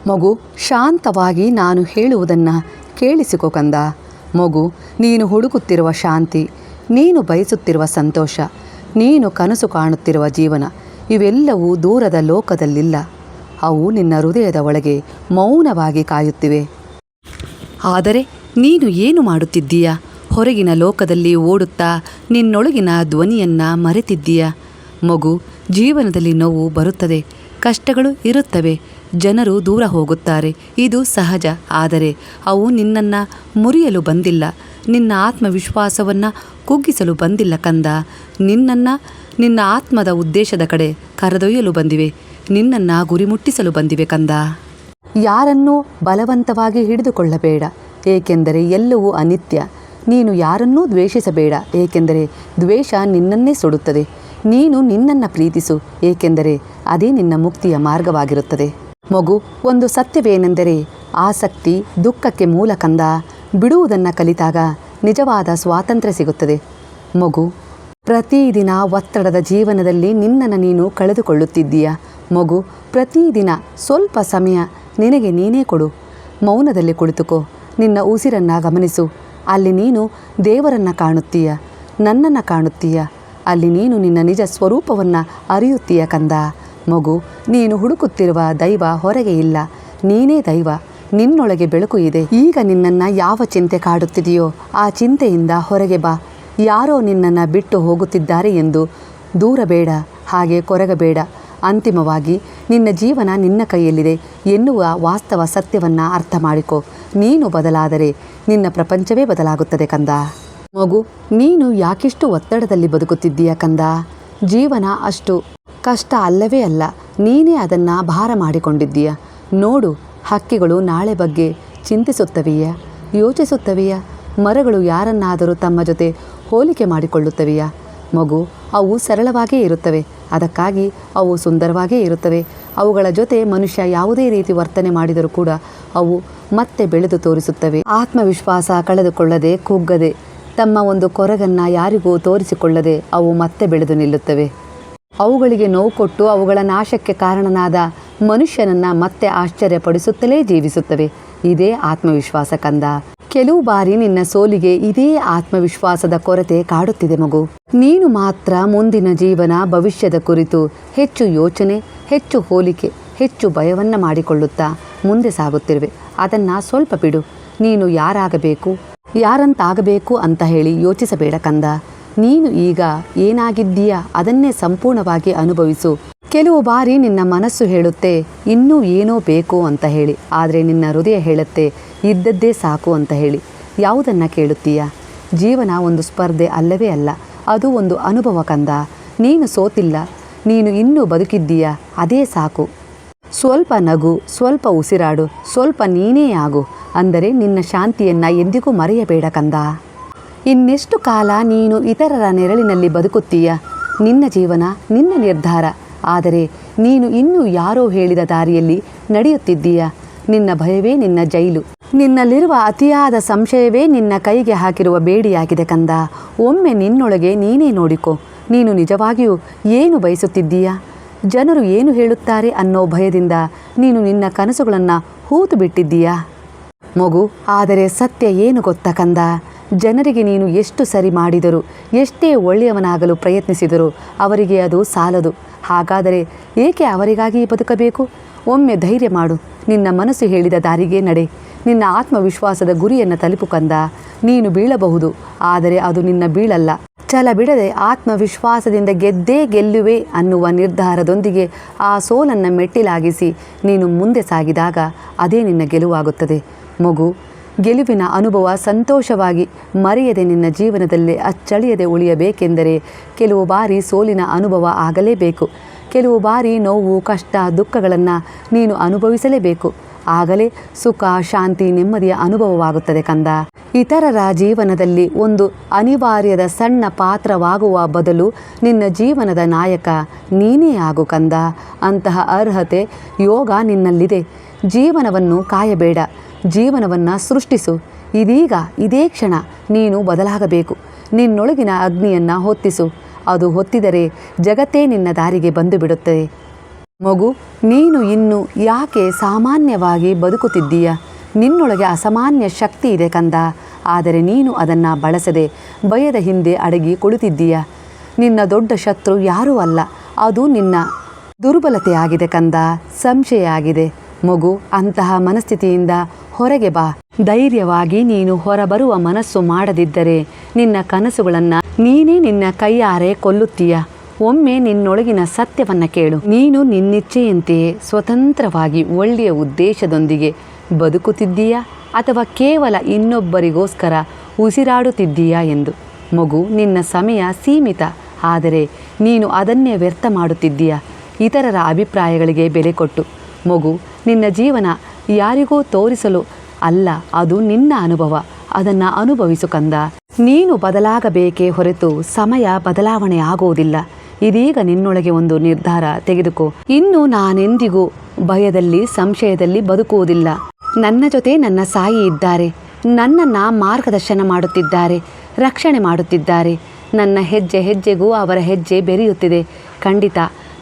ಮಗು, ಶಾಂತವಾಗಿ ನಾನು ಹೇಳುವುದನ್ನು ಕೇಳಿಸಿಕೊ ಕಂದ. ಮಗು, ನೀನು ಹುಡುಕುತ್ತಿರುವ ಶಾಂತಿ, ನೀನು ಬಯಸುತ್ತಿರುವ ಸಂತೋಷ, ನೀನು ಕನಸು ಕಾಣುತ್ತಿರುವ ಜೀವನ ಇವೆಲ್ಲವೂ ದೂರದ ಲೋಕದಲ್ಲಿಲ್ಲ. ಅವು ನಿನ್ನ ಹೃದಯದ ಒಳಗೆ ಮೌನವಾಗಿ ಕಾಯುತ್ತಿವೆ. ಆದರೆ ನೀನು ಏನು ಮಾಡುತ್ತಿದ್ದೀಯ? ಹೊರಗಿನ ಲೋಕದಲ್ಲಿ ಓಡುತ್ತಾ ನಿನ್ನೊಳಗಿನ ಧ್ವನಿಯನ್ನು ಮರೆತಿದ್ದೀಯ. ಮಗು, ಜೀವನದಲ್ಲಿ ನೋವು ಬರುತ್ತದೆ, ಕಷ್ಟಗಳು ಇರುತ್ತವೆ, ಜನರು ದೂರ ಹೋಗುತ್ತಾರೆ. ಇದು ಸಹಜ. ಆದರೆ ಅವು ನಿನ್ನನ್ನು ಮುರಿಯಲು ಬಂದಿಲ್ಲ, ನಿನ್ನ ಆತ್ಮವಿಶ್ವಾಸವನ್ನು ಕುಗ್ಗಿಸಲು ಬಂದಿಲ್ಲ ಕಂದ. ನಿನ್ನ ಆತ್ಮದ ಉದ್ದೇಶದ ಕಡೆ ಕರೆದೊಯ್ಯಲು ಬಂದಿವೆ, ನಿನ್ನನ್ನು ಗುರಿಮುಟ್ಟಿಸಲು ಬಂದಿವೆ ಕಂದ. ಯಾರನ್ನೂ ಬಲವಂತವಾಗಿ ಹಿಡಿದುಕೊಳ್ಳಬೇಡ, ಏಕೆಂದರೆ ಎಲ್ಲವೂ ಅನಿತ್ಯ. ನೀನು ಯಾರನ್ನೂ ದ್ವೇಷಿಸಬೇಡ, ಏಕೆಂದರೆ ದ್ವೇಷ ನಿನ್ನನ್ನೇ ಸುಡುತ್ತದೆ. ನೀನು ನಿನ್ನನ್ನು ಪ್ರೀತಿಸು, ಏಕೆಂದರೆ ಅದೇ ನಿನ್ನ ಮುಕ್ತಿಯ ಮಾರ್ಗವಾಗಿರುತ್ತದೆ. ಮಗು, ಒಂದು ಸತ್ಯವೇನೆಂದರೆ ಆಸಕ್ತಿ ದುಃಖಕ್ಕೆ ಮೂಲ ಕಂದ. ಬಿಡುವುದನ್ನು ಕಲಿತಾಗ ನಿಜವಾದ ಸ್ವಾತಂತ್ರ್ಯ ಸಿಗುತ್ತದೆ. ಮಗು, ಪ್ರತಿದಿನ ಒತ್ತಡದ ಜೀವನದಲ್ಲಿ ನಿನ್ನನ್ನು ನೀನು ಕಳೆದುಕೊಳ್ಳುತ್ತಿದ್ದೀಯ. ಮಗು, ಪ್ರತಿದಿನ ಸ್ವಲ್ಪ ಸಮಯ ನಿನಗೆ ನೀನೇ ಕೊಡು. ಮೌನದಲ್ಲಿ ಕುಳಿತುಕೋ, ನಿನ್ನ ಉಸಿರನ್ನು ಗಮನಿಸು. ಅಲ್ಲಿ ನೀನು ದೇವರನ್ನು ಕಾಣುತ್ತೀಯ, ನನ್ನನ್ನು ಕಾಣುತ್ತೀಯ. ಅಲ್ಲಿ ನೀನು ನಿನ್ನ ನಿಜ ಸ್ವರೂಪವನ್ನು ಅರಿಯುತ್ತೀಯ ಕಂದ. ಮಗು, ನೀನು ಹುಡುಕುತ್ತಿರುವ ದೈವ ಹೊರಗೆ ಇಲ್ಲ, ನೀನೇ ದೈವ. ನಿನ್ನೊಳಗೆ ಬೆಳಕು ಇದೆ. ಈಗ ನಿನ್ನನ್ನು ಯಾವ ಚಿಂತೆ ಕಾಡುತ್ತಿದೆಯೋ ಆ ಚಿಂತೆಯಿಂದ ಹೊರಗೆ ಬಾ. ಯಾರೋ ನಿನ್ನನ್ನು ಬಿಟ್ಟು ಹೋಗುತ್ತಿದ್ದಾರೆ ಎಂದು ದೂರಬೇಡ, ಹಾಗೆ ಕೊರಗಬೇಡ. ಅಂತಿಮವಾಗಿ ನಿನ್ನ ಜೀವನ ನಿನ್ನ ಕೈಯಲ್ಲಿದೆ ಎನ್ನುವ ವಾಸ್ತವ ಸತ್ಯವನ್ನು ಅರ್ಥ ಮಾಡಿಕೊ. ನೀನು ಬದಲಾದರೆ ನಿನ್ನ ಪ್ರಪಂಚವೇ ಬದಲಾಗುತ್ತದೆ ಕಂದ. ಮಗು, ನೀನು ಯಾಕಿಷ್ಟು ಒತ್ತಡದಲ್ಲಿ ಬದುಕುತ್ತಿದ್ದೀಯ ಕಂದ? ಜೀವನ ಅಷ್ಟು ಕಷ್ಟ ಅಲ್ಲವೇ ಅಲ್ಲ, ನೀನೇ ಅದನ್ನು ಭಾರ ಮಾಡಿಕೊಂಡಿದ್ದೀಯ. ನೋಡು, ಹಕ್ಕಿಗಳು ನಾಳೆ ಬಗ್ಗೆ ಚಿಂತಿಸುತ್ತವೆಯೇ, ಯೋಚಿಸುತ್ತವೆಯೇ? ಮರಗಳು ಯಾರನ್ನಾದರೂ ತಮ್ಮ ಜೊತೆ ಹೋಲಿಕೆ ಮಾಡಿಕೊಳ್ಳುತ್ತವೆಯಾ? ಮಗು, ಅವು ಸರಳವಾಗೇ ಇರುತ್ತವೆ, ಅದಕ್ಕಾಗಿ ಅವು ಸುಂದರವಾಗೇ ಇರುತ್ತವೆ. ಅವುಗಳ ಜೊತೆ ಮನುಷ್ಯ ಯಾವುದೇ ರೀತಿ ವರ್ತನೆ ಮಾಡಿದರೂ ಕೂಡ ಅವು ಮತ್ತೆ ಬೆಳೆದು ತೋರಿಸುತ್ತವೆ. ಆತ್ಮವಿಶ್ವಾಸ ಕಳೆದುಕೊಳ್ಳದೆ, ಕುಗ್ಗದೆ, ತಮ್ಮ ಒಂದು ಕೊರಗನ್ನು ಯಾರಿಗೂ ತೋರಿಸಿಕೊಳ್ಳದೆ ಅವು ಮತ್ತೆ ಬೆಳೆದು ನಿಲ್ಲುತ್ತವೆ. ಅವುಗಳಿಗೆ ನೋವು ಕೊಟ್ಟು ಅವುಗಳ ನಾಶಕ್ಕೆ ಕಾರಣನಾದ ಮನುಷ್ಯನನ್ನು ಮತ್ತೆ ಆಶ್ಚರ್ಯಪಡಿಸುತ್ತಲೇ ಜೀವಿಸುತ್ತವೆ. ಇದೇ ಆತ್ಮವಿಶ್ವಾಸ ಕಂದ. ಕೆಲವು ಬಾರಿ ನಿನ್ನ ಸೋಲಿಗೆ ಇದೇ ಆತ್ಮವಿಶ್ವಾಸದ ಕೊರತೆ ಕಾಡುತ್ತಿದೆ ಮಗು. ನೀನು ಮಾತ್ರ ಮುಂದಿನ ಜೀವನ, ಭವಿಷ್ಯದ ಕುರಿತು ಹೆಚ್ಚು ಯೋಚನೆ, ಹೆಚ್ಚು ಹೋಲಿಕೆ, ಹೆಚ್ಚು ಭಯವನ್ನು ಮಾಡಿಕೊಳ್ಳುತ್ತಾ ಮುಂದೆ ಸಾಗುತ್ತಿರುವೆ. ಅದನ್ನು ಸ್ವಲ್ಪ ಬಿಡು. ನೀನು ಯಾರಂತಾಗಬೇಕು ಅಂತ ಹೇಳಿ ಯೋಚಿಸಬೇಡ ಕಂದ. ನೀನು ಈಗ ಏನಾಗಿದ್ದೀಯಾ ಅದನ್ನೇ ಸಂಪೂರ್ಣವಾಗಿ ಅನುಭವಿಸು. ಕೆಲವು ಬಾರಿ ನಿನ್ನ ಮನಸ್ಸು ಹೇಳುತ್ತೆ ಇನ್ನೂ ಏನೋ ಬೇಕು ಅಂತ ಹೇಳಿ, ಆದರೆ ನಿನ್ನ ಹೃದಯ ಹೇಳುತ್ತೆ ಇದ್ದದ್ದೇ ಸಾಕು ಅಂತ ಹೇಳಿ. ಯಾವುದನ್ನು ಕೇಳುತ್ತೀಯಾ? ಜೀವನ ಒಂದು ಸ್ಪರ್ಧೆ ಅಲ್ಲವೇ ಅಲ್ಲ, ಅದು ಒಂದು ಅನುಭವ ಕಂದ. ನೀನು ಸೋತಿಲ್ಲ, ನೀನು ಇನ್ನೂ ಬದುಕಿದ್ದೀಯಾ, ಅದೇ ಸಾಕು. ಸ್ವಲ್ಪ ನಗು, ಸ್ವಲ್ಪ ಉಸಿರಾಡು, ಸ್ವಲ್ಪ ನೀನೇ ಆಗು. ಅಂದರೆ ನಿನ್ನ ಶಾಂತಿಯನ್ನು ಎಂದಿಗೂ ಮರೆಯಬೇಡ ಕಂದ. ಇನ್ನೆಷ್ಟು ಕಾಲ ನೀನು ಇತರರ ನೆರಳಿನಲ್ಲಿ ಬದುಕುತ್ತೀಯ? ನಿನ್ನ ಜೀವನ, ನಿನ್ನ ನಿರ್ಧಾರ. ಆದರೆ ನೀನು ಇನ್ನೂ ಯಾರೋ ಹೇಳಿದ ದಾರಿಯಲ್ಲಿ ನಡೆಯುತ್ತಿದ್ದೀಯ. ನಿನ್ನ ಭಯವೇ ನಿನ್ನ ಜೈಲು. ನಿನ್ನಲ್ಲಿರುವ ಅತಿಯಾದ ಸಂಶಯವೇ ನಿನ್ನ ಕೈಗೆ ಹಾಕಿರುವ ಬೇಡಿಯಾಗಿದೆ ಕಂದ. ಒಮ್ಮೆ ನಿನ್ನೊಳಗೆ ನೀನೇ ನೋಡಿಕೊ. ನೀನು ನಿಜವಾಗಿಯೂ ಏನು ಬಯಸುತ್ತಿದ್ದೀಯಾ? ಜನರು ಏನು ಹೇಳುತ್ತಾರೆ ಅನ್ನೋ ಭಯದಿಂದ ನೀನು ನಿನ್ನ ಕನಸುಗಳನ್ನು ಹೂತು ಬಿಟ್ಟಿದ್ದೀಯಾ ಮಗು? ಆದರೆ ಸತ್ಯ ಏನು ಗೊತ್ತಾ ಕಂದ? ಜನರಿಗೆ ನೀನು ಎಷ್ಟು ಸರಿ ಮಾಡಿದರೂ, ಎಷ್ಟೇ ಒಳ್ಳೆಯವನಾಗಲು ಪ್ರಯತ್ನಿಸಿದರೂ ಅವರಿಗೆ ಅದು ಸಾಲದು. ಹಾಗಾದರೆ ಏಕೆ ಅವರಿಗಾಗಿ ಬದುಕಬೇಕು? ಒಮ್ಮೆ ಧೈರ್ಯ ಮಾಡು, ನಿನ್ನ ಮನಸ್ಸು ಹೇಳಿದ ದಾರಿಗೆ ನಡೆ. ನಿನ್ನ ಆತ್ಮವಿಶ್ವಾಸದ ಗುರಿಯನ್ನು ತಲುಪು ಕಂದ. ನೀನು ಬೀಳಬಹುದು, ಆದರೆ ಅದು ನಿನ್ನ ಬೀಳಲ್ಲ. ಛಲ ಬಿಡದೆ ಆತ್ಮವಿಶ್ವಾಸದಿಂದ ಗೆದ್ದೇ ಗೆಲ್ಲುವೆ ಅನ್ನುವ ನಿರ್ಧಾರದೊಂದಿಗೆ ಆ ಸೋಲನ್ನು ಮೆಟ್ಟಿಲಾಗಿಸಿ ನೀನು ಮುಂದೆ ಸಾಗಿದಾಗ ಅದೇ ನಿನ್ನ ಗೆಲುವಾಗುತ್ತದೆ ಮಗು. ಗೆಲುವಿನ ಅನುಭವ ಸಂತೋಷವಾಗಿ ಮರೆಯದೆ ನಿನ್ನ ಜೀವನದಲ್ಲಿ ಅಚ್ಚಳಿಯದೆ ಉಳಿಯಬೇಕೆಂದರೆ ಕೆಲವು ಬಾರಿ ಸೋಲಿನ ಅನುಭವ ಆಗಲೇಬೇಕು. ಕೆಲವು ಬಾರಿ ನೋವು, ಕಷ್ಟ, ದುಃಖಗಳನ್ನು ನೀನು ಅನುಭವಿಸಲೇಬೇಕು. ಆಗಲೇ ಸುಖ, ಶಾಂತಿ, ನೆಮ್ಮದಿಯ ಅನುಭವವಾಗುತ್ತದೆ ಕಂದ. ಇತರರ ಜೀವನದಲ್ಲಿ ಒಂದು ಅನಿವಾರ್ಯದ ಸಣ್ಣ ಪಾತ್ರವಾಗುವ ಬದಲು ನಿನ್ನ ಜೀವನದ ನಾಯಕ ನೀನೇ ಆಗು ಕಂದ. ಅಂತಹ ಅರ್ಹತೆ, ಯೋಗ ನಿನ್ನಲ್ಲಿದೆ. ಜೀವನವನ್ನು ಕಾಯಬೇಡ, ಜೀವನವನ್ನು ಸೃಷ್ಟಿಸು. ಇದೀಗ, ಇದೇ ಕ್ಷಣ ನೀನು ಬದಲಾಗಬೇಕು. ನಿನ್ನೊಳಗಿನ ಅಗ್ನಿಯನ್ನು ಹೊತ್ತಿಸು. ಅದು ಹೊತ್ತಿದರೆ ಜಗತ್ತೇ ನಿನ್ನ ದಾರಿಗೆ ಬಂದು ಬಿಡುತ್ತದೆ. ಮಗು, ನೀನು ಇನ್ನು ಯಾಕೆ ಸಾಮಾನ್ಯವಾಗಿ ಬದುಕುತ್ತಿದ್ದೀಯ? ನಿನ್ನೊಳಗೆ ಅಸಾಮಾನ್ಯ ಶಕ್ತಿ ಇದೆ ಕಂದ. ಆದರೆ ನೀನು ಅದನ್ನು ಬಳಸದೆ ಭಯದ ಹಿಂದೆ ಅಡಗಿ ಕುಳಿತಿದ್ದೀಯ. ನಿನ್ನ ದೊಡ್ಡ ಶತ್ರು ಯಾರೂ ಅಲ್ಲ, ಅದು ನಿನ್ನ ದುರ್ಬಲತೆಯಾಗಿದೆ ಕಂದ, ಸಂಶಯ ಆಗಿದೆ. ಮಗು, ಅಂತಹ ಮನಸ್ಥಿತಿಯಿಂದ ಹೊರಗೆ ಬಾ. ಧೈರ್ಯವಾಗಿ ನೀನು ಹೊರಬರುವ ಮನಸ್ಸು ಮಾಡದಿದ್ದರೆ ನಿನ್ನ ಕನಸುಗಳನ್ನು ನೀನೇ ನಿನ್ನ ಕೈಯಾರೆ ಕೊಲ್ಲುತ್ತೀಯ. ಒಮ್ಮೆ ನಿನ್ನೊಳಗಿನ ಸತ್ಯವನ್ನು ಕೇಳು. ನೀನು ನಿನ್ನಿಚ್ಛೆಯಂತೆಯೇ ಸ್ವತಂತ್ರವಾಗಿ ಒಳ್ಳೆಯ ಉದ್ದೇಶದೊಂದಿಗೆ ಬದುಕುತ್ತಿದ್ದೀಯಾ ಅಥವಾ ಕೇವಲ ಇನ್ನೊಬ್ಬರಿಗೋಸ್ಕರ ಉಸಿರಾಡುತ್ತಿದ್ದೀಯಾ ಎಂದು. ಮಗು, ನಿನ್ನ ಸಮಯ ಸೀಮಿತ, ಆದರೆ ನೀನು ಅದನ್ನೇ ವ್ಯರ್ಥ ಮಾಡುತ್ತಿದ್ದೀಯ ಇತರರ ಅಭಿಪ್ರಾಯಗಳಿಗೆ ಬೆಲೆ ಕೊಟ್ಟು. ಮಗು, ನಿನ್ನ ಜೀವನ ಯಾರಿಗೂ ತೋರಿಸಲು ಅಲ್ಲ, ಅದು ನಿನ್ನ ಅನುಭವ. ಅದನ್ನು ಅನುಭವಿಸು ಕಂದ. ನೀನು ಬದಲಾಗಬೇಕೇ ಹೊರತು ಸಮಯ ಬದಲಾವಣೆ ಆಗುವುದಿಲ್ಲ. ಇದೀಗ ನಿನ್ನೊಳಗೆ ಒಂದು ನಿರ್ಧಾರ ತೆಗೆದುಕೋ. ಇನ್ನು ನಾನೆಂದಿಗೂ ಭಯದಲ್ಲಿ ಸಂಶಯದಲ್ಲಿ ಬದುಕುವುದಿಲ್ಲ. ನನ್ನ ಜೊತೆ ನನ್ನ ಸಾಯಿ ಇದ್ದಾರೆ. ನನ್ನನ್ನು ಮಾರ್ಗದರ್ಶನ ಮಾಡುತ್ತಿದ್ದಾರೆ, ರಕ್ಷಣೆ ಮಾಡುತ್ತಿದ್ದಾರೆ. ನನ್ನ ಹೆಜ್ಜೆ ಹೆಜ್ಜೆಗೂ ಅವರ ಹೆಜ್ಜೆ ಬೆರೆಯುತ್ತಿದೆ. ಖಂಡಿತ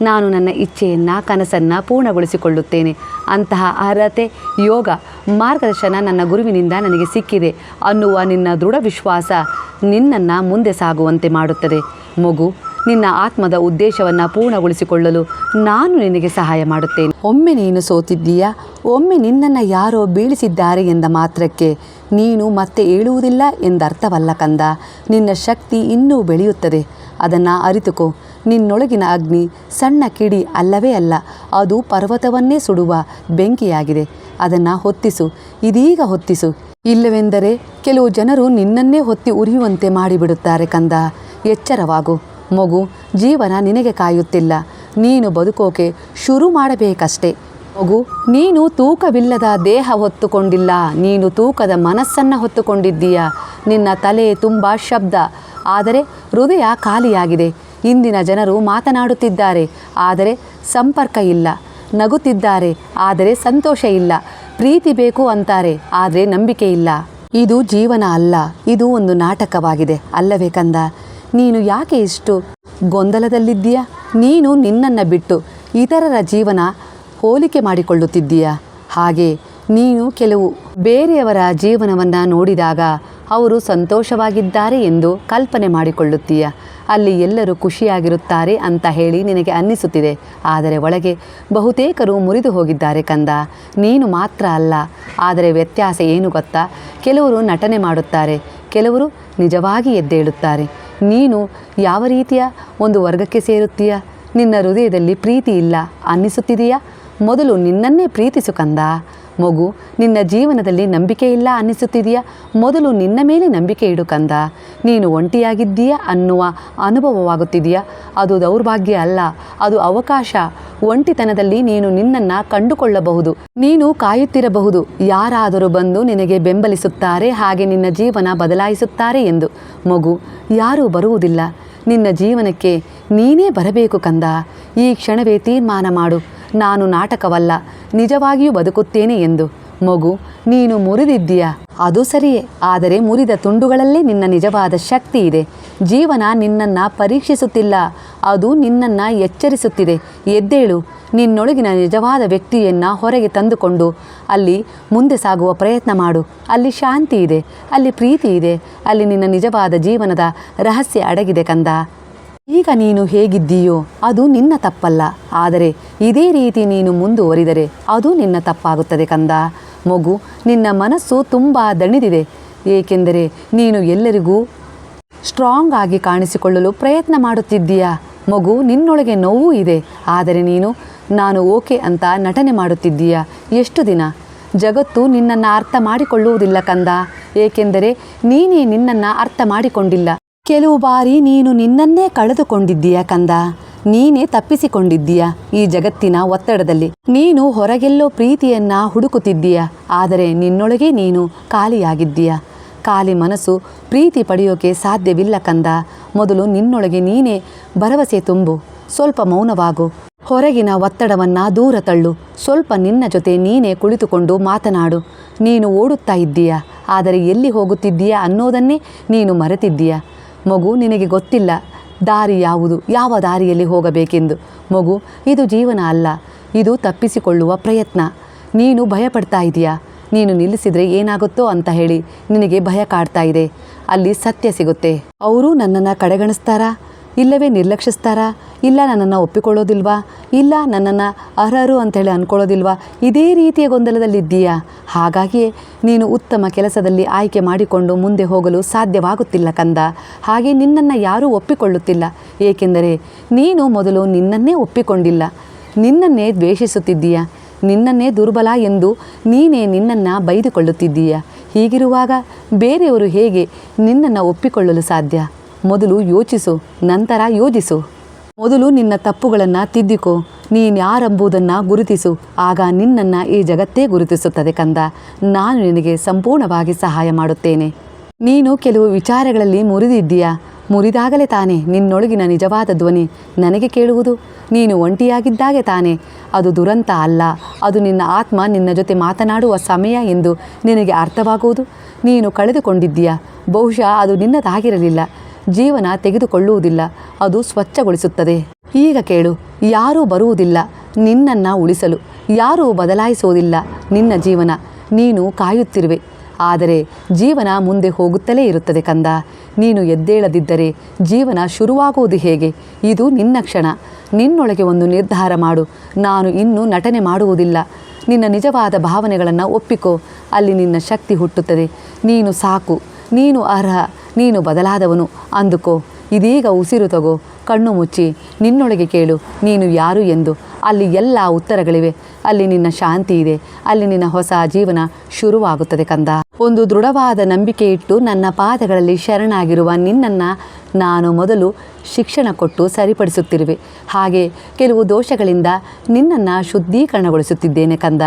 ನಾನು ನನ್ನ ಇಚ್ಛೆಯನ್ನು ಕನಸನ್ನು ಪೂರ್ಣಗೊಳಿಸಿಕೊಳ್ಳುತ್ತೇನೆ. ಅಂತಹ ಅರ್ಹತೆ, ಯೋಗ, ಮಾರ್ಗದರ್ಶನ ನನ್ನ ಗುರುವಿನಿಂದ ನನಗೆ ಸಿಕ್ಕಿದೆ ಅನ್ನುವ ನಿನ್ನ ದೃಢ ವಿಶ್ವಾಸ ನಿನ್ನನ್ನು ಮುಂದೆ ಸಾಗುವಂತೆ ಮಾಡುತ್ತದೆ. ಮಗು, ನಿನ್ನ ಆತ್ಮದ ಉದ್ದೇಶವನ್ನು ಪೂರ್ಣಗೊಳಿಸಿಕೊಳ್ಳಲು ನಾನು ನಿನಗೆ ಸಹಾಯ ಮಾಡುತ್ತೇನೆ. ಒಮ್ಮೆ ನೀನು ಸೋತಿದ್ದೀಯಾ, ಒಮ್ಮೆ ನಿನ್ನನ್ನು ಯಾರೋ ಬೀಳಿಸಿದ್ದಾರೆ ಎಂದ ಮಾತ್ರಕ್ಕೆ ನೀನು ಮತ್ತೆ ಏಳುವುದಿಲ್ಲ ಎಂದರ್ಥವಲ್ಲ ಕಂದ. ನಿನ್ನ ಶಕ್ತಿ ಇನ್ನೂ ಬೆಳೆಯುತ್ತದೆ. ಅದನ್ನು ಅರಿತುಕೋ. ನಿನ್ನೊಳಗಿನ ಅಗ್ನಿ ಸಣ್ಣ ಕಿಡಿ ಅಲ್ಲವೇ ಅಲ್ಲ, ಅದು ಪರ್ವತವನ್ನೇ ಸುಡುವ ಬೆಂಕಿಯಾಗಿದೆ. ಅದನ್ನು ಹೊತ್ತಿಸು, ಇದೀಗ ಹೊತ್ತಿಸು. ಇಲ್ಲವೆಂದರೆ ಕೆಲವು ಜನರು ನಿನ್ನನ್ನೇ ಹೊತ್ತಿ ಉರಿಯುವಂತೆ ಮಾಡಿಬಿಡುತ್ತಾರೆ ಕಂದ. ಎಚ್ಚರವಾಗು ಮಗು, ಜೀವನ ನಿನಗೆ ಕಾಯುತ್ತಿಲ್ಲ. ನೀನು ಬದುಕೋಕೆ ಶುರು ಮಾಡಬೇಕಷ್ಟೇ. ಮಗು, ನೀನು ತೂಕವಿಲ್ಲದ ದೇಹ ಹೊತ್ತುಕೊಂಡಿಲ್ಲ, ನೀನು ತೂಕದ ಮನಸ್ಸನ್ನು ಹೊತ್ತುಕೊಂಡಿದ್ದೀಯ. ನಿನ್ನ ತಲೆ ತುಂಬ ಶಬ್ದ, ಆದರೆ ಹೃದಯ ಖಾಲಿಯಾಗಿದೆ. ಇಂದಿನ ಜನರು ಮಾತನಾಡುತ್ತಿದ್ದಾರೆ, ಆದರೆ ಸಂಪರ್ಕ ಇಲ್ಲ. ನಗುತ್ತಿದ್ದಾರೆ, ಆದರೆ ಸಂತೋಷ ಇಲ್ಲ. ಪ್ರೀತಿ ಬೇಕು ಅಂತಾರೆ, ಆದರೆ ನಂಬಿಕೆ ಇಲ್ಲ. ಇದು ಜೀವನ ಅಲ್ಲ, ಇದು ಒಂದು ನಾಟಕವಾಗಿದೆ ಅಲ್ಲವೇ ಕಂದ? ನೀನು ಯಾಕೆ ಇಷ್ಟು ಗೊಂದಲದಲ್ಲಿದ್ದೀಯಾ? ನೀನು ನಿನ್ನನ್ನು ಬಿಟ್ಟು ಇತರರ ಜೀವನ ಹೋಲಿಕೆ ಮಾಡಿಕೊಳ್ಳುತ್ತಿದ್ದೀಯಾ? ಹಾಗೆ ನೀನು ಕೆಲವು ಬೇರೆಯವರ ಜೀವನವನ್ನು ನೋಡಿದಾಗ ಅವರು ಸಂತೋಷವಾಗಿದ್ದಾರೆ ಎಂದು ಕಲ್ಪನೆ ಮಾಡಿಕೊಳ್ಳುತ್ತೀಯ. ಅಲ್ಲಿ ಎಲ್ಲರೂ ಖುಷಿಯಾಗಿರುತ್ತಾರೆ ಅಂತ ಹೇಳಿ ನಿನಗೆ ಅನ್ನಿಸುತ್ತಿದೆ. ಆದರೆ ಒಳಗೆ ಬಹುತೇಕರು ಮುರಿದು ಹೋಗಿದ್ದಾರೆ ಕಂದ. ನೀನು ಮಾತ್ರ ಅಲ್ಲ. ಆದರೆ ವ್ಯತ್ಯಾಸ ಏನು ಗೊತ್ತಾ? ಕೆಲವರು ನಟನೆ ಮಾಡುತ್ತಾರೆ, ಕೆಲವರು ನಿಜವಾಗಿ ಎದ್ದೇಳುತ್ತಾರೆ. ನೀನು ಯಾವ ರೀತಿಯ ಒಂದು ವರ್ಗಕ್ಕೆ ಸೇರುತ್ತೀಯ? ನಿನ್ನ ಹೃದಯದಲ್ಲಿ ಪ್ರೀತಿ ಇಲ್ಲ ಅನ್ನಿಸುತ್ತಿದೆಯಾ? ಮೊದಲು ನಿನ್ನನ್ನೇ ಪ್ರೀತಿಸು ಕಂದ. ಮಗು, ನಿನ್ನ ಜೀವನದಲ್ಲಿ ನಂಬಿಕೆ ಇಲ್ಲ ಅನ್ನಿಸುತ್ತಿದೆಯಾ? ಮೊದಲು ನಿನ್ನ ಮೇಲೆ ನಂಬಿಕೆ ಇಡು ಕಂದ. ನೀನು ಒಂಟಿಯಾಗಿದ್ದೀಯಾ ಅನ್ನುವ ಅನುಭವವಾಗುತ್ತಿದೆಯಾ? ಅದು ದೌರ್ಭಾಗ್ಯ ಅಲ್ಲ, ಅದು ಅವಕಾಶ. ಒಂಟಿತನದಲ್ಲಿ ನೀನು ನಿನ್ನನ್ನು ಕಂಡುಕೊಳ್ಳಬಹುದು. ನೀನು ಕಾಯುತ್ತಿರಬಹುದು, ಯಾರಾದರೂ ಬಂದು ನಿನಗೆ ಬೆಂಬಲಿಸುತ್ತಾರೆ, ಹಾಗೆ ನಿನ್ನ ಜೀವನ ಬದಲಾಯಿಸುತ್ತಾರೆ ಎಂದು. ಮಗು, ಯಾರೂ ಬರುವುದಿಲ್ಲ. ನಿನ್ನ ಜೀವನಕ್ಕೆ ನೀನೇ ಬರಬೇಕು ಕಂದ. ಈ ಕ್ಷಣವೇ ತೀರ್ಮಾನ ಮಾಡು, ನಾನು ನಾಟಕವಲ್ಲ, ನಿಜವಾಗಿಯೂ ಬದುಕುತ್ತೇನೆ ಎಂದು. ಮಗು, ನೀನು ಮುರಿದಿದ್ದೀಯಾ, ಅದು ಸರಿಯೇ. ಆದರೆ ಮುರಿದ ತುಂಡುಗಳಲ್ಲೇ ನಿನ್ನ ನಿಜವಾದ ಶಕ್ತಿ ಇದೆ. ಜೀವನ ನಿನ್ನನ್ನು ಪರೀಕ್ಷಿಸುತ್ತಿಲ್ಲ, ಅದು ನಿನ್ನನ್ನು ಎಚ್ಚರಿಸುತ್ತಿದೆ. ಎದ್ದೇಳು. ನಿನ್ನೊಳಗಿನ ನಿಜವಾದ ವ್ಯಕ್ತಿಯನ್ನು ಹೊರಗೆ ತಂದುಕೊಂಡು ಅಲ್ಲಿ ಮುಂದೆ ಸಾಗುವ ಪ್ರಯತ್ನ ಮಾಡು. ಅಲ್ಲಿ ಶಾಂತಿ ಇದೆ, ಅಲ್ಲಿ ಪ್ರೀತಿ ಇದೆ, ಅಲ್ಲಿ ನಿನ್ನ ನಿಜವಾದ ಜೀವನದ ರಹಸ್ಯ ಅಡಗಿದೆ ಕಂದ. ಈಗ ನೀನು ಹೇಗಿದ್ದೀಯೋ ಅದು ನಿನ್ನ ತಪ್ಪಲ್ಲ, ಆದರೆ ಇದೇ ರೀತಿ ನೀನು ಮುಂದುವರಿದರೆ ಅದು ನಿನ್ನ ತಪ್ಪಾಗುತ್ತದೆ ಕಂದ. ಮಗು, ನಿನ್ನ ಮನಸ್ಸು ತುಂಬ ದಣಿದಿದೆ, ಏಕೆಂದರೆ ನೀನು ಎಲ್ಲರಿಗೂ ಸ್ಟ್ರಾಂಗ್ ಆಗಿ ಕಾಣಿಸಿಕೊಳ್ಳಲು ಪ್ರಯತ್ನ ಮಾಡುತ್ತಿದ್ದೀಯಾ. ಮಗು, ನಿನ್ನೊಳಗೆ ನೋವು ಇದೆ, ಆದರೆ ನೀನು ನಾನು ಓಕೆ ಅಂತ ನಟನೆ ಮಾಡುತ್ತಿದ್ದೀಯಾ. ಎಷ್ಟು ದಿನ? ಜಗತ್ತು ನಿನ್ನನ್ನು ಅರ್ಥ ಮಾಡಿಕೊಳ್ಳುವುದಿಲ್ಲ ಕಂದ, ಏಕೆಂದರೆ ನೀನೇ ನಿನ್ನನ್ನು ಅರ್ಥ ಮಾಡಿಕೊಂಡಿಲ್ಲ. ಕೆಲವು ಬಾರಿ ನೀನು ನಿನ್ನನ್ನೇ ಕಳೆದುಕೊಂಡಿದ್ದೀಯಾ ಕಂದ. ನೀನೇ ತಪ್ಪಿಸಿಕೊಂಡಿದ್ದೀಯಾ ಈ ಜಗತ್ತಿನ ಒತ್ತಡದಲ್ಲಿ. ನೀನು ಹೊರಗೆಲ್ಲೋ ಪ್ರೀತಿಯನ್ನು ಹುಡುಕುತ್ತಿದ್ದೀಯಾ, ಆದರೆ ನಿನ್ನೊಳಗೆ ನೀನು ಖಾಲಿಯಾಗಿದ್ದೀಯಾ. ಖಾಲಿ ಮನಸ್ಸು ಪ್ರೀತಿ ಪಡೆಯೋಕೆ ಸಾಧ್ಯವಿಲ್ಲ ಕಂದ. ಮೊದಲು ನಿನ್ನೊಳಗೆ ನೀನೇ ಭರವಸೆ ತುಂಬು. ಸ್ವಲ್ಪ ಮೌನವಾಗು. ಹೊರಗಿನ ಒತ್ತಡವನ್ನು ದೂರ ತಳ್ಳು. ಸ್ವಲ್ಪ ನಿನ್ನ ಜೊತೆ ನೀನೇ ಕುಳಿತುಕೊಂಡು ಮಾತನಾಡು. ನೀನು ಓಡುತ್ತಾ ಇದ್ದೀಯಾ, ಆದರೆ ಎಲ್ಲಿ ಹೋಗುತ್ತಿದ್ದೀಯಾ ಅನ್ನೋದನ್ನೇ ನೀನು ಮರೆತಿದ್ದೀಯಾ. ಮಗು, ನಿನಗೆ ಗೊತ್ತಿಲ್ಲ, ದಾರಿ ಯಾವುದು, ಯಾವ ದಾರಿಯಲ್ಲಿ ಹೋಗಬೇಕೆಂದು. ಮಗು, ಇದು ಜೀವನ ಅಲ್ಲ, ಇದು ತಪ್ಪಿಸಿಕೊಳ್ಳುವ ಪ್ರಯತ್ನ. ನೀನು ಭಯಪಡ್ತಾ ಇದೆಯಾ? ನೀನು ನಿಲ್ಲಿಸಿದರೆ ಏನಾಗುತ್ತೋ ಅಂತ ಹೇಳಿ ನಿನಗೆ ಭಯ ಕಾಡ್ತಾ ಇದೆ. ಅಲ್ಲಿ ಸತ್ಯ ಸಿಗುತ್ತೆ. ಅವರು ನನ್ನನ್ನು ಕಡೆಗಣಿಸ್ತಾರಾ, ಇಲ್ಲವೇ ನಿರ್ಲಕ್ಷಿಸ್ತಾರಾ, ಇಲ್ಲ ನನ್ನನ್ನು ಒಪ್ಪಿಕೊಳ್ಳೋದಿಲ್ವಾ, ಇಲ್ಲ ನನ್ನನ್ನು ಅರ್ಹರು ಅಂಥೇಳಿ ಅಂದ್ಕೊಳ್ಳೋದಿಲ್ವಾ? ಇದೇ ರೀತಿಯ ಗೊಂದಲದಲ್ಲಿದ್ದೀಯಾ? ಹಾಗಾಗಿಯೇ ನೀನು ಉತ್ತಮ ಕೆಲಸದಲ್ಲಿ ಆಯ್ಕೆ ಮಾಡಿಕೊಂಡು ಮುಂದೆ ಹೋಗಲು ಸಾಧ್ಯವಾಗುತ್ತಿಲ್ಲ ಕಂದ. ಹಾಗೆ ನಿನ್ನನ್ನು ಯಾರೂ ಒಪ್ಪಿಕೊಳ್ಳುತ್ತಿಲ್ಲ. ಏಕೆಂದರೆ ನೀನು ಮೊದಲು ನಿನ್ನನ್ನೇ ಒಪ್ಪಿಕೊಂಡಿಲ್ಲ. ನಿನ್ನನ್ನೇ ದ್ವೇಷಿಸುತ್ತಿದ್ದೀಯ. ನಿನ್ನನ್ನೇ ದುರ್ಬಲ ಎಂದು ನೀನೇ ನಿನ್ನನ್ನು ಬೈದುಕೊಳ್ಳುತ್ತಿದ್ದೀಯ. ಹೀಗಿರುವಾಗ ಬೇರೆಯವರು ಹೇಗೆ ನಿನ್ನನ್ನು ಒಪ್ಪಿಕೊಳ್ಳಲು ಸಾಧ್ಯ? ಮೊದಲು ಯೋಚಿಸು, ನಂತರ ಯೋಜಿಸು. ಮೊದಲು ನಿನ್ನ ತಪ್ಪುಗಳನ್ನು ತಿದ್ದಿಕೋ. ನೀನ್ಯಾರೆಂಬುದನ್ನು ಗುರುತಿಸು. ಆಗ ನಿನ್ನನ್ನು ಈ ಜಗತ್ತೇ ಗುರುತಿಸುತ್ತದೆ ಕಂದ. ನಾನು ನಿನಗೆ ಸಂಪೂರ್ಣವಾಗಿ ಸಹಾಯ ಮಾಡುತ್ತೇನೆ. ನೀನು ಕೆಲವು ವಿಚಾರಗಳಲ್ಲಿ ಮುರಿದಿದ್ದೀಯಾ. ಮುರಿದಾಗಲೇ ತಾನೇ ನಿನ್ನೊಳಗಿನ ನಿಜವಾದ ಧ್ವನಿ ನನಗೆ ಕೇಳುವುದು. ನೀನು ಒಂಟಿಯಾಗಿದ್ದಾಗೆ ತಾನೇ. ಅದು ದುರಂತ ಅಲ್ಲ, ಅದು ನಿನ್ನ ಆತ್ಮ ನಿನ್ನ ಜೊತೆ ಮಾತನಾಡುವ ಸಮಯ ಎಂದು ನಿನಗೆ ಅರ್ಥವಾಗುವುದು. ನೀನು ಕಳೆದುಕೊಂಡಿದ್ದೀಯಾ. ಬಹುಶಃ ಅದು ನಿನ್ನದಾಗಿರಲಿಲ್ಲ. ಜೀವನ ತೆಗೆದುಕೊಳ್ಳುವುದಿಲ್ಲ, ಅದು ಸ್ವಚ್ಛಗೊಳಿಸುತ್ತದೆ. ಈಗ ಕೇಳು, ಯಾರೂ ಬರುವುದಿಲ್ಲ ನಿನ್ನನ್ನು ಉಳಿಸಲು, ಯಾರೂ ಬದಲಾಯಿಸುವುದಿಲ್ಲ ನಿನ್ನ ಜೀವನ. ನೀನು ಕಾಯುತ್ತಿರುವೆ, ಆದರೆ ಜೀವನ ಮುಂದೆ ಹೋಗುತ್ತಲೇ ಇರುತ್ತದೆ ಕಂದ. ನೀನು ಎದ್ದೇಳದಿದ್ದರೆ ಜೀವನ ಶುರುವಾಗುವುದು ಹೇಗೆ? ಇದು ನಿನ್ನ ಕ್ಷಣ. ನಿನ್ನೊಳಗೆ ಒಂದು ನಿರ್ಧಾರ ಮಾಡು. ನಾನು ಇನ್ನೂ ನಟನೆ ಮಾಡುವುದಿಲ್ಲ. ನಿನ್ನ ನಿಜವಾದ ಭಾವನೆಗಳನ್ನು ಒಪ್ಪಿಕೋ. ಅಲ್ಲಿ ನಿನ್ನ ಶಕ್ತಿ ಹುಟ್ಟುತ್ತದೆ. ನೀನು ಸಾಕು, ನೀನು ಅರ್ಹ, ನೀನು ಬದಲಾದವನು ಅಂದುಕೋ. ಇದೀಗ ಉಸಿರು ತಗೋ, ಕಣ್ಣು ಮುಚ್ಚಿ ನಿನ್ನೊಳಗೆ ಕೇಳು ನೀನು ಯಾರು ಎಂದು. ಅಲ್ಲಿ ಎಲ್ಲ ಉತ್ತರಗಳಿವೆ. ಅಲ್ಲಿ ನಿನ್ನ ಶಾಂತಿ ಇದೆ. ಅಲ್ಲಿ ನಿನ್ನ ಹೊಸ ಜೀವನ ಶುರುವಾಗುತ್ತದೆ ಕಂದ. ಒಂದು ದೃಢವಾದ ನಂಬಿಕೆ ಇಟ್ಟು ನನ್ನ ಪಾದಗಳಲ್ಲಿ ಶರಣಾಗಿರುವ ನಿನ್ನನ್ನು ನಾನು ಮೊದಲು ಶಿಕ್ಷಣ ಕೊಟ್ಟು ಸರಿಪಡಿಸುತ್ತಿರುವೆ. ಹಾಗೆ ಕೆಲವು ದೋಷಗಳಿಂದ ನಿನ್ನನ್ನು ಶುದ್ಧೀಕರಣಗೊಳಿಸುತ್ತಿದ್ದೇನೆ ಕಂದ.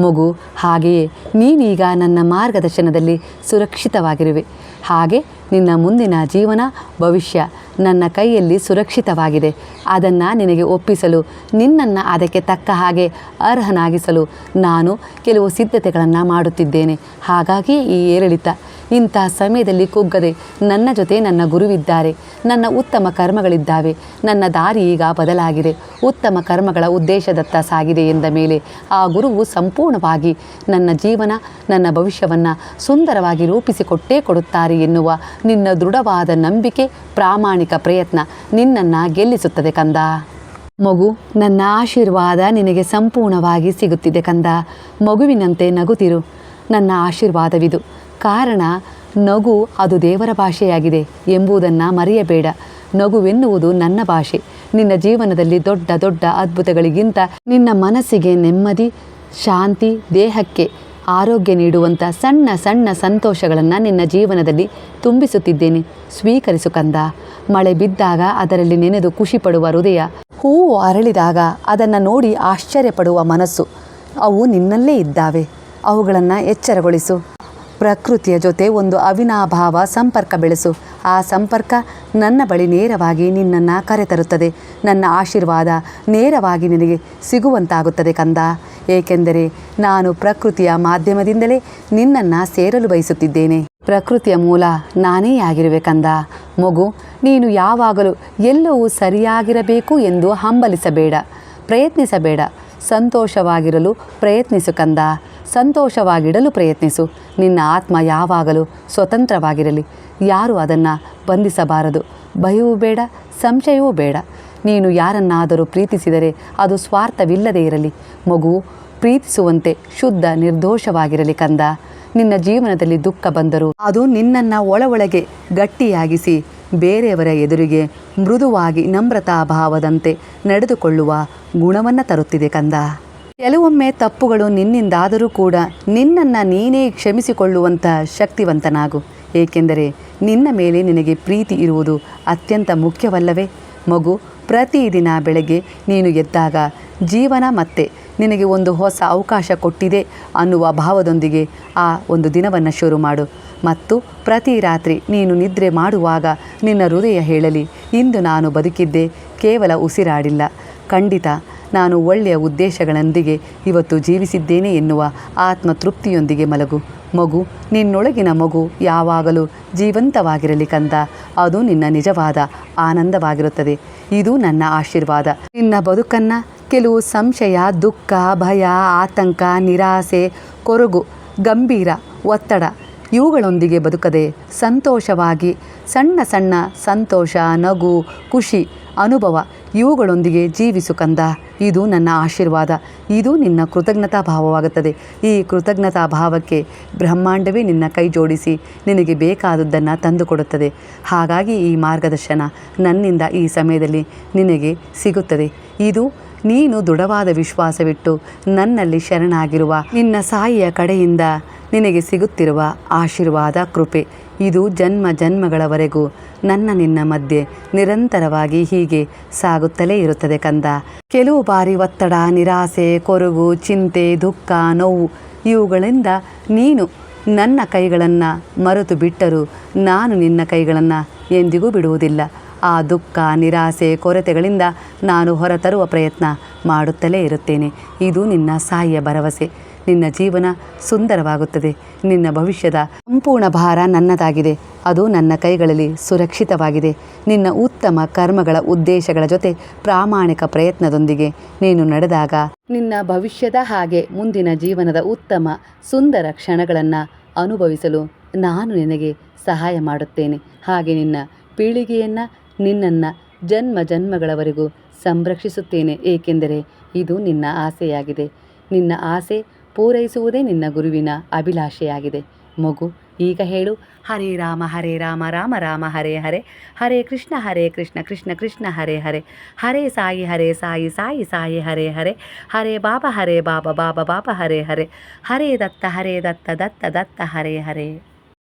ಮಗು, ಹಾಗೆಯೇ ನೀನೀಗ ನನ್ನ ಮಾರ್ಗದರ್ಶನದಲ್ಲಿ ಸುರಕ್ಷಿತವಾಗಿರುವೆ. ಹಾಗೆ ನಿನ್ನ ಮುಂದಿನ ಜೀವನ, ಭವಿಷ್ಯ ನನ್ನ ಕೈಯಲ್ಲಿ ಸುರಕ್ಷಿತವಾಗಿದೆ. ಅದನ್ನು ನಿನಗೆ ಒಪ್ಪಿಸಲು, ನಿನ್ನನ್ನು ಅದಕ್ಕೆ ತಕ್ಕ ಹಾಗೆ ಅರ್ಹನಾಗಿಸಲು ನಾನು ಕೆಲವು ಸಿದ್ಧತೆಗಳನ್ನು ಮಾಡುತ್ತಿದ್ದೇನೆ. ಹಾಗಾಗಿ ಈ ಏರಿಳಿತ. ಇಂಥ ಸಮಯದಲ್ಲಿ ಕುಗ್ಗದೆ, ನನ್ನ ಜೊತೆ ನನ್ನ ಗುರುವಿದ್ದಾರೆ. ನನ್ನ ಉತ್ತಮ ಕರ್ಮಗಳಿದ್ದಾವೆ. ನನ್ನ ದಾರಿ ಈಗ ಬದಲಾಗಿದೆ. ಉತ್ತಮ ಕರ್ಮಗಳ ಉದ್ದೇಶದತ್ತ ಸಾಗಿದೆ ಎಂದ ಮೇಲೆ ಆ ಗುರುವು ಸಂಪೂರ್ಣವಾಗಿ ನನ್ನ ಜೀವನ, ನನ್ನ ಭವಿಷ್ಯವನ್ನು ಸುಂದರವಾಗಿ ರೂಪಿಸಿಕೊಟ್ಟೇ ಕೊಡುತ್ತಾರೆ ಎನ್ನುವ ನಿನ್ನ ದೃಢವಾದ ನಂಬಿಕೆ, ಪ್ರಾಮಾಣಿಕ ಪ್ರಯತ್ನ ನಿನ್ನನ್ನು ಗೆಲ್ಲಿಸುತ್ತದೆ ಕಂದ. ಮಗು, ನನ್ನ ಆಶೀರ್ವಾದ ನಿನಗೆ ಸಂಪೂರ್ಣವಾಗಿ ಸಿಗುತ್ತಿದೆ ಕಂದ. ಮಗುವಿನಂತೆ ನಗುತ್ತಿರು. ನನ್ನ ಆಶೀರ್ವಾದವಿದು. ಕಾರಣ ನಗು ಅದು ದೇವರ ಭಾಷೆಯಾಗಿದೆ ಎಂಬುದನ್ನು ಮರೆಯಬೇಡ. ನಗುವೆನ್ನುವುದು ನನ್ನ ಭಾಷೆ. ನಿನ್ನ ಜೀವನದಲ್ಲಿ ದೊಡ್ಡ ದೊಡ್ಡ ಅದ್ಭುತಗಳಿಗಿಂತ ನಿನ್ನ ಮನಸ್ಸಿಗೆ ನೆಮ್ಮದಿ, ಶಾಂತಿ, ದೇಹಕ್ಕೆ ಆರೋಗ್ಯ ನೀಡುವಂಥ ಸಣ್ಣ ಸಣ್ಣ ಸಂತೋಷಗಳನ್ನು ನಿನ್ನ ಜೀವನದಲ್ಲಿ ತುಂಬಿಸುತ್ತಿದ್ದೇನೆ. ಸ್ವೀಕರಿಸು ಕಂದ. ಮಳೆ ಬಿದ್ದಾಗ ಅದರಲ್ಲಿ ನೆನೆದು ಖುಷಿಪಡುವ ಹೃದಯ, ಹೂವು ಅರಳಿದಾಗ ಅದನ್ನು ನೋಡಿ ಆಶ್ಚರ್ಯಪಡುವ ಮನಸ್ಸು, ಅವು ನಿನ್ನಲ್ಲೇ ಇದ್ದಾವೆ. ಅವುಗಳನ್ನು ಎಚ್ಚರಗೊಳಿಸು. ಪ್ರಕೃತಿಯ ಜೊತೆ ಒಂದು ಅವಿನಾಭಾವ ಸಂಪರ್ಕ ಬೆಳೆಸು. ಆ ಸಂಪರ್ಕ ನನ್ನ ಬಳಿ ನೇರವಾಗಿ ನಿನ್ನನ್ನು ಕರೆತರುತ್ತದೆ. ನನ್ನ ಆಶೀರ್ವಾದ ನೇರವಾಗಿ ನಿನಗೆ ಸಿಗುವಂತಾಗುತ್ತದೆ ಕಂದ. ಏಕೆಂದರೆ ನಾನು ಪ್ರಕೃತಿಯ ಮಾಧ್ಯಮದಿಂದಲೇ ನಿನ್ನನ್ನು ಸೇರಲು ಬಯಸುತ್ತಿದ್ದೇನೆ. ಪ್ರಕೃತಿಯ ಮೂಲ ನಾನೇ ಆಗಿರುವೆ ಕಂದ. ಮಗು, ನೀನು ಯಾವಾಗಲೂ ಎಲ್ಲವೂ ಸರಿಯಾಗಿರಬೇಕು ಎಂದು ಹಂಬಲಿಸಬೇಡ, ಪ್ರಯತ್ನಿಸಬೇಡ. ಸಂತೋಷವಾಗಿರಲು ಪ್ರಯತ್ನಿಸು ಕಂದ. ಸಂತೋಷವಾಗಿಡಲು ಪ್ರಯತ್ನಿಸು. ನಿನ್ನ ಆತ್ಮ ಯಾವಾಗಲೂ ಸ್ವತಂತ್ರವಾಗಿರಲಿ. ಯಾರೂ ಅದನ್ನು ಬಂಧಿಸಬಾರದು. ಭಯವೂ ಬೇಡ, ಸಂಶಯವೂ ಬೇಡ. ನೀನು ಯಾರನ್ನಾದರೂ ಪ್ರೀತಿಸಿದರೆ ಅದು ಸ್ವಾರ್ಥವಿಲ್ಲದೆ ಇರಲಿ. ಮಗು, ಪ್ರೀತಿಸುವಂತೆ ಶುದ್ಧ ನಿರ್ದೋಷವಾಗಿರಲಿ ಕಂದ. ನಿನ್ನ ಜೀವನದಲ್ಲಿ ದುಃಖ ಬಂದರೂ ಅದು ನಿನ್ನನ್ನು ಒಳಗೆ ಗಟ್ಟಿಯಾಗಿಸಿ ಬೇರೆಯವರ ಎದುರಿಗೆ ಮೃದುವಾಗಿ ನಮ್ರತಾಭಾವದಂತೆ ನಡೆದುಕೊಳ್ಳುವ ಗುಣವನ್ನು ತರುತ್ತಿದೆ ಕಂದ. ಕೆಲವೊಮ್ಮೆ ತಪ್ಪುಗಳು ನಿನ್ನಿಂದಾದರೂ ಕೂಡ ನಿನ್ನನ್ನು ನೀನೇ ಕ್ಷಮಿಸಿಕೊಳ್ಳುವಂಥ ಶಕ್ತಿವಂತನಾಗು. ಏಕೆಂದರೆ ನಿನ್ನ ಮೇಲೆ ನಿನಗೆ ಪ್ರೀತಿ ಇರುವುದು ಅತ್ಯಂತ ಮುಖ್ಯವಲ್ಲವೇ? ಮಗು, ಪ್ರತಿದಿನ ಬೆಳಗ್ಗೆ ನೀನು ಎದ್ದಾಗ ಜೀವನ ಮತ್ತೆ ನಿನಗೆ ಒಂದು ಹೊಸ ಅವಕಾಶ ಕೊಟ್ಟಿದೆ ಅನ್ನುವ ಭಾವದೊಂದಿಗೆ ಆ ಒಂದು ದಿನವನ್ನು ಶುರು ಮಾಡು. ಮತ್ತು ಪ್ರತಿ ರಾತ್ರಿ ನೀನು ನಿದ್ರೆ ಮಾಡುವಾಗ ನಿನ್ನ ಹೃದಯ ಹೇಳಲಿ, ಇಂದು ನಾನು ಬದುಕಿದ್ದೆ, ಕೇವಲ ಉಸಿರಾಡಿಲ್ಲ. ಖಂಡಿತ ನಾನು ಒಳ್ಳೆಯ ಉದ್ದೇಶಗಳೊಂದಿಗೆ ಇವತ್ತು ಜೀವಿಸಿದ್ದೇನೆ ಎನ್ನುವ ಆತ್ಮತೃಪ್ತಿಯೊಂದಿಗೆ ಮಲಗು. ಮಗು, ನಿನ್ನೊಳಗಿನ ಮಗು ಯಾವಾಗಲೂ ಜೀವಂತವಾಗಿರಲಿ ಕಂದ. ಅದು ನಿನ್ನ ನಿಜವಾದ ಆನಂದವಾಗಿರುತ್ತದೆ. ಇದು ನನ್ನ ಆಶೀರ್ವಾದ. ನಿನ್ನ ಬದುಕನ್ನು ಕೆಲವು ಸಂಶಯ, ದುಃಖ, ಭಯ, ಆತಂಕ, ನಿರಾಸೆ, ಕೊರಗು, ಗಂಭೀರ, ಒತ್ತಡ ಇವುಗಳೊಂದಿಗೆ ಬದುಕದೆ ಸಂತೋಷವಾಗಿ ಸಣ್ಣ ಸಣ್ಣ ಸಂತೋಷ, ನಗು, ಖುಷಿ, ಅನುಭವ ಇವುಗಳೊಂದಿಗೆ ಜೀವಿಸು ಕಂದ. ಇದು ನನ್ನ ಆಶೀರ್ವಾದ. ಇದು ನಿನ್ನ ಕೃತಜ್ಞತಾ ಭಾವವಾಗುತ್ತದೆ. ಈ ಕೃತಜ್ಞತಾ ಭಾವಕ್ಕೆ ಬ್ರಹ್ಮಾಂಡವೇ ನಿನ್ನ ಕೈ ಜೋಡಿಸಿ ನಿನಗೆ ಬೇಕಾದದ್ದನ್ನು ತಂದುಕೊಡುತ್ತದೆ. ಹಾಗಾಗಿ ಈ ಮಾರ್ಗದರ್ಶನ ನನ್ನಿಂದ ಈ ಸಮಯದಲ್ಲಿ ನಿನಗೆ ಸಿಗುತ್ತದೆ. ಇದು ನೀನು ದೃಢವಾದ ವಿಶ್ವಾಸವಿಟ್ಟು ನನ್ನಲ್ಲಿ ಶರಣಾಗಿರುವ ನಿನ್ನ ಸಾಯಿಯ ಕಡೆಯಿಂದ ನಿನಗೆ ಸಿಗುತ್ತಿರುವ ಆಶೀರ್ವಾದ, ಕೃಪೆ. ಇದು ಜನ್ಮ ಜನ್ಮಗಳವರೆಗೂ ನಿನ್ನ ಮಧ್ಯೆ ನಿರಂತರವಾಗಿ ಹೀಗೆ ಸಾಗುತ್ತಲೇ ಇರುತ್ತದೆ ಕಂದ. ಕೆಲವು ಬಾರಿ ಒತ್ತಡ, ನಿರಾಸೆ, ಕೊರಗು, ಚಿಂತೆ, ದುಃಖ, ನೋವು ಇವುಗಳಿಂದ ನೀನು ನನ್ನ ಕೈಗಳನ್ನು ಮರೆತು ಬಿಟ್ಟರೂ ನಾನು ನಿನ್ನ ಕೈಗಳನ್ನು ಎಂದಿಗೂ ಬಿಡುವುದಿಲ್ಲ. ಆ ದುಃಖ, ನಿರಾಸೆ, ಕೊರತೆಗಳಿಂದ ನಾನು ಹೊರತರುವ ಪ್ರಯತ್ನ ಮಾಡುತ್ತಲೇ ಇರುತ್ತೇನೆ. ಇದು ನಿನ್ನ ಸಾಯಿಯ ಭರವಸೆ. ನಿನ್ನ ಜೀವನ ಸುಂದರವಾಗುತ್ತದೆ. ನಿನ್ನ ಭವಿಷ್ಯದ ಸಂಪೂರ್ಣ ಭಾರ ನನ್ನದಾಗಿದೆ. ಅದು ನನ್ನ ಕೈಗಳಲ್ಲಿ ಸುರಕ್ಷಿತವಾಗಿದೆ. ನಿನ್ನ ಉತ್ತಮ ಕರ್ಮಗಳ ಉದ್ದೇಶಗಳ ಜೊತೆ ಪ್ರಾಮಾಣಿಕ ಪ್ರಯತ್ನದೊಂದಿಗೆ ನೀನು ನಡೆದಾಗ ನಿನ್ನ ಭವಿಷ್ಯದ ಹಾಗೆ ಮುಂದಿನ ಜೀವನದ ಉತ್ತಮ ಸುಂದರ ಕ್ಷಣಗಳನ್ನು ಅನುಭವಿಸಲು ನಾನು ನಿನಗೆ ಸಹಾಯ ಮಾಡುತ್ತೇನೆ. ಹಾಗೆ ನಿನ್ನ ಪೀಳಿಗೆಯನ್ನು, ನಿನ್ನನ್ನು ಜನ್ಮ ಜನ್ಮಗಳವರೆಗೂ ಸಂರಕ್ಷಿಸುತ್ತೇನೆ. ಏಕೆಂದರೆ ಇದು ನಿನ್ನ ಆಸೆಯಾಗಿದೆ. ನಿನ್ನ ಆಸೆ ಪೂರೈಸುವುದೇ ನಿನ್ನ ಗುರುವಿನ ಅಭಿಲಾಷೆಯಾಗಿದೆ. ಮಗು, ಈಗ ಹೇಳು: ಹರೇ ರಾಮ ರಾಮ ರಾಮ ಹರೇ ಹರೇ, ಹರೇ ಕೃಷ್ಣ ಕೃಷ್ಣ ಕೃಷ್ಣ ಹರೇ ಹರೇ, ಹರೇ ಸಾಯಿ ಸಾಯಿ ಸಾಯಿ ಹರೇ ಹರೇ, ಹರೇ ಬಾಬಾ ಬಾಬಾ ಬಾಬಾ ಹರೇ ಹರೇ, ಹರೇ ದತ್ತ ದತ್ತ ದತ್ತ ಹರೇ ಹರೇ.